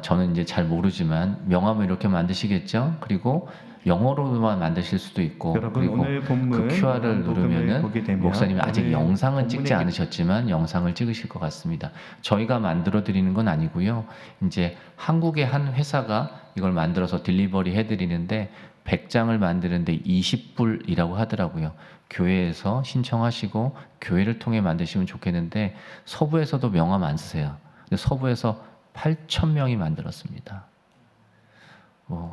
저는 이제 잘 모르지만 명함을 이렇게 만드시겠죠. 그리고 영어로만 만드실 수도 있고, 여러분, 그리고 오늘 본문 그 QR을 복음을 누르면은 보게 되면 목사님이 아직 오늘 영상은 찍지 본문의 않으셨지만 영상을 찍으실 것 같습니다. 저희가 만들어 드리는 건 아니고요. 이제 한국의 한 회사가 이걸 만들어서 딜리버리 해드리는데 100장을 만드는데 20불이라고 하더라고요. 교회에서 신청하시고 교회를 통해 만드시면 좋겠는데 서부에서도 명함 안 쓰세요. 근데 서부에서 8,000명이 만들었습니다.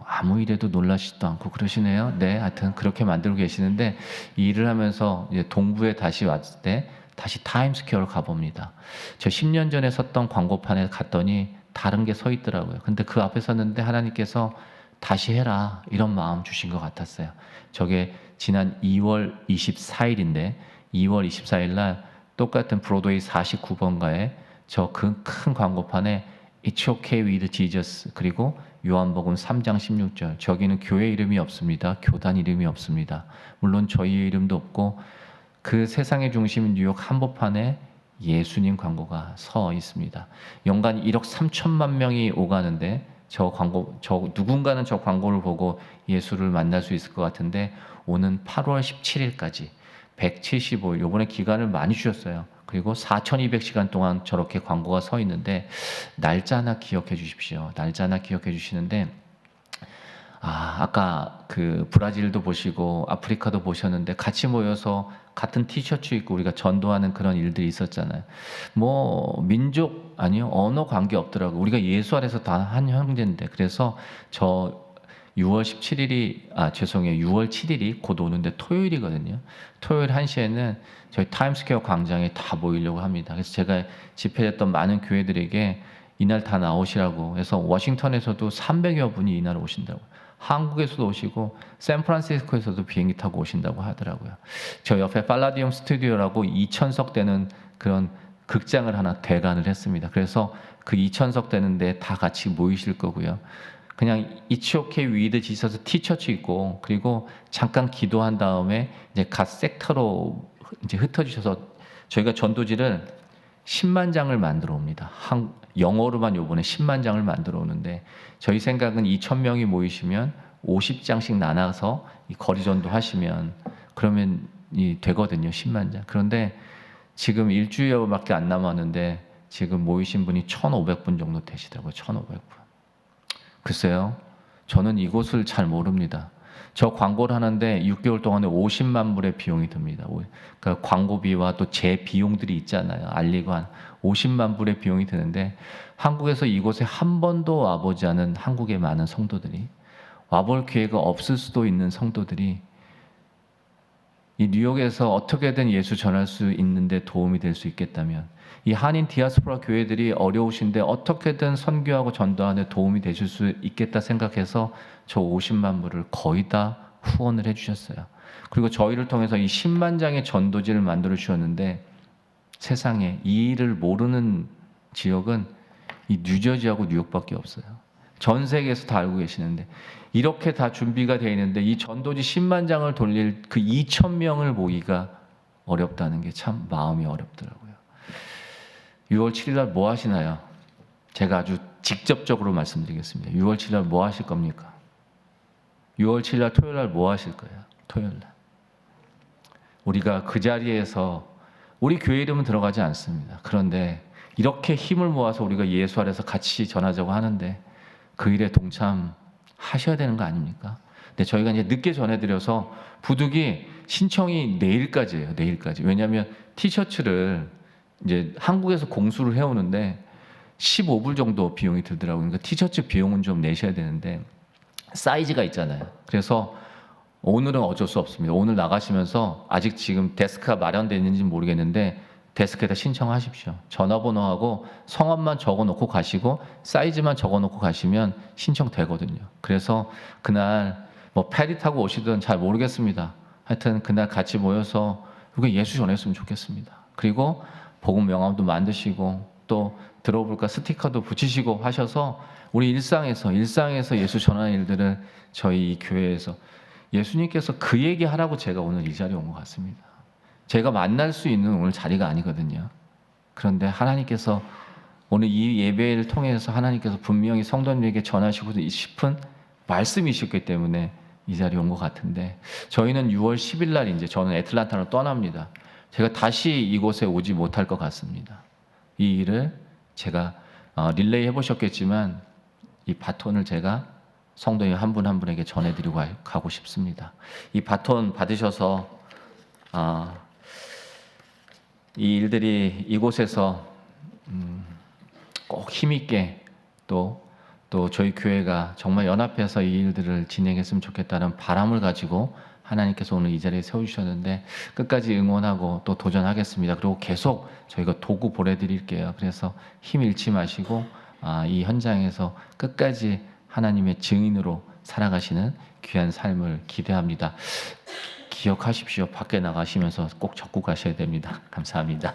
아무 일에도 놀라시지도 않고 그러시네요. 네, 하여튼 그렇게 만들고 계시는데 이 일을 하면서 이제 동부에 다시 왔을 때 다시 타임스퀘어로 가봅니다. 저 10년 전에 섰던 광고판에 갔더니 다른 게 서 있더라고요. 근데 그 앞에 섰는데 하나님께서 다시 해라 이런 마음 주신 것 같았어요. 저게 지난 2월 24일인데 2월 24일 날 똑같은 브로드웨이 49번가에 저 그 큰 광고판에 It's okay with Jesus 그리고 요한복음 3장 16절 저기는 교회 이름이 없습니다. 교단 이름이 없습니다. 물론 저희의 이름도 없고 그 세상의 중심인 뉴욕 한복판에 예수님 광고가 서 있습니다. 연간 1억 3천만 명이 오가는데 누군가는 저 광고를 보고 예수를 만날 수 있을 것 같은데 오는 8월 17일까지 175일 요번에 기간을 많이 주셨어요. 그리고 4,200시간 동안 저렇게 광고가 서 있는데 날짜 하나 기억해 주십시오. 날짜 하나 기억해 주시는데 아까 그 브라질도 보시고 아프리카도 보셨는데 같이 모여서 같은 티셔츠 입고 우리가 전도하는 그런 일들이 있었잖아요. 뭐 민족 아니요 언어 관계 없더라고. 우리가 예수 아래서 다 한 형제인데 그래서 저 6월 7일이 곧 오는데 토요일이거든요. 토요일 1시에는 저희 타임스퀘어 광장에 다 모이려고 합니다. 그래서 제가 집회했던 많은 교회들에게 이날 다 나오시라고 해서 워싱턴에서도 300여 분이 이날 오신다고. 한국에서도 오시고 샌프란시스코에서도 비행기 타고 오신다고 하더라고요. 저 옆에 팔라디움 스튜디오라고 2,000석 되는 그런 극장을 하나 대관을 했습니다. 그래서 그 2,000석 되는데 다 같이 모이실 거고요. 그냥 It's okay with Jesus 티셔츠 입고 그리고 잠깐 기도한 다음에 이제 각 섹터로 이제 흩어지셔서 저희가 전도지를 10만 장을 만들어 옵니다. 영어로만 요번에 10만 장을 만들어 오는데 저희 생각은 2,000명이 모이시면 50장씩 나눠서 이 거리 전도 하시면 그러면 되거든요. 10만 장. 그런데 지금 일주일밖에 안 남았는데 지금 모이신 분이 1,500분 정도 되시더라고요. 1,500분. 글쎄요. 저는 이곳을 잘 모릅니다. 저 광고를 하는데 6개월 동안에 50만 불의 비용이 듭니다. 그러니까 광고비와 또 제 비용들이 있잖아요. 알리고 한 50만 불의 비용이 드는데 한국에서 이곳에 한 번도 와보지 않은 한국의 많은 성도들이 와볼 기회가 없을 수도 있는 성도들이 이 뉴욕에서 어떻게든 예수 전할 수 있는데 도움이 될 수 있겠다면 이 한인 디아스포라 교회들이 어려우신데 어떻게든 선교하고 전도하는 데 도움이 되실 수 있겠다 생각해서 저 50만 불을 거의 다 후원을 해주셨어요. 그리고 저희를 통해서 이 10만 장의 전도지를 만들어 주셨는데 세상에 이 일을 모르는 지역은 이 뉴저지하고 뉴욕밖에 없어요. 전 세계에서 다 알고 계시는데 이렇게 다 준비가 되어 있는데 이 전도지 10만 장을 돌릴 그 2,000명을 모기가 어렵다는 게 참 마음이 어렵더라고요. 6월 7일 날 뭐 하시나요? 제가 아주 직접적으로 말씀드리겠습니다. 6월 7일 날 뭐 하실 겁니까? 6월 7일 날 토요일 날 뭐 하실 거예요? 토요일 날. 우리가 그 자리에서 우리 교회 이름은 들어가지 않습니다. 그런데 이렇게 힘을 모아서 우리가 예수 아래서 같이 전하자고 하는데 그 일에 동참하셔야 되는 거 아닙니까? 근데 저희가 이제 늦게 전해드려서 부득이 신청이 내일까지예요. 내일까지. 왜냐하면 티셔츠를 이제 한국에서 공수를 해오는데 15불 정도 비용이 들더라고요. 그러니까 티셔츠 비용은 좀 내셔야 되는데 사이즈가 있잖아요. 그래서 오늘은 어쩔 수 없습니다. 오늘 나가시면서 아직 지금 데스크가 마련되어 있는지 모르겠는데 데스크에다 신청하십시오. 전화번호하고 성함만 적어놓고 가시고 사이즈만 적어놓고 가시면 신청되거든요. 그래서 그날 뭐 페리 타고 오시든 잘 모르겠습니다. 하여튼 그날 같이 모여서 우리가 예수 전했으면 좋겠습니다. 그리고 복음 명함도 만드시고 또 들어볼까 스티커도 붙이시고 하셔서 우리 일상에서 예수 전하는 일들을 저희 이 교회에서 예수님께서 그 얘기 하라고 제가 오늘 이 자리에 온 것 같습니다. 제가 만날 수 있는 오늘 자리가 아니거든요. 그런데 하나님께서 오늘 이 예배를 통해서 하나님께서 분명히 성도님에게 전하시고 싶은 말씀이셨기 때문에 이 자리에 온 것 같은데, 저희는 6월 10일 날 이제 저는 애틀란타로 떠납니다. 제가 다시 이곳에 오지 못할 것 같습니다. 이 일을 제가 릴레이 해보셨겠지만 이 바톤을 제가 성도님 한 분 한 분에게 전해드리고 가고 싶습니다. 이 바톤 받으셔서 이 일들이 이곳에서 꼭 힘있게 또 저희 교회가 정말 연합해서 이 일들을 진행했으면 좋겠다는 바람을 가지고 하나님께서 오늘 이 자리에 세워주셨는데, 끝까지 응원하고 또 도전하겠습니다. 그리고 계속 저희가 도구 보내드릴게요. 그래서 힘 잃지 마시고 이 현장에서 끝까지 하나님의 증인으로 살아가시는 귀한 삶을 기대합니다. 기억하십시오. 밖에 나가시면서 꼭 적고 가셔야 됩니다. 감사합니다.